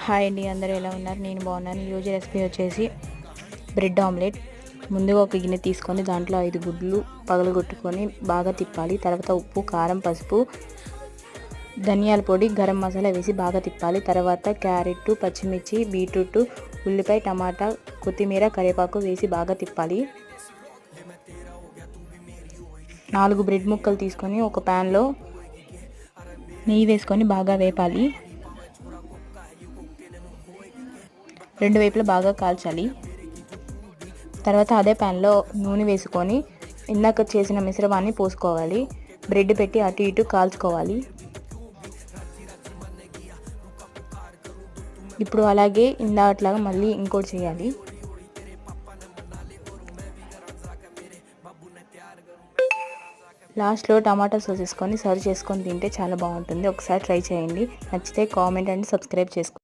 Hi అండి, అందరూ ఎలా ఉన్నారు? నేను బాగున్నాను. ఈరోజు రెసిపీ వచ్చేసి బ్రెడ్ ఆమ్లెట్. ముందుగా ఒక గిన్నె తీసుకొని దాంట్లో 5 గుడ్లు పగలగొట్టుకొని బాగా తిప్పాలి. తర్వాత ఉప్పు, కారం, పసుపు, ధనియాల పొడి, గరం మసాలా వేసి బాగా తిప్పాలి. తర్వాత క్యారెట్, పచ్చిమిర్చి, బీట్రూట్, ఉల్లిపాయ, టమాటా, కొత్తిమీర, కరివేపాకు వేసి బాగా తిప్పాలి. 4 బ్రెడ్ ముక్కలు తీసుకొని ఒక ప్యాన్లో నెయ్యి వేసుకొని బాగా వేపాలి. 2 వైపులా బాగా కాల్చాలి. తర్వాత అదే ప్యాన్లో నూనె వేసుకొని ఇందాక చేసిన మిశ్రమాన్ని పోసుకోవాలి. బ్రెడ్ పెట్టి అటు ఇటు కాల్చుకోవాలి. ఇప్పుడు అలాగే ఇందాకట్లాగా మళ్ళీ ఇంకోటి చేయాలి. లాస్ట్లో టమాటా సాస్ వేసుకొని సర్వ్ చేసుకొని తింటే చాలా బాగుంటుంది. ఒకసారి ట్రై చేయండి. నచ్చితే కామెంట్ అండ్ సబ్స్క్రైబ్ చేసుకోండి.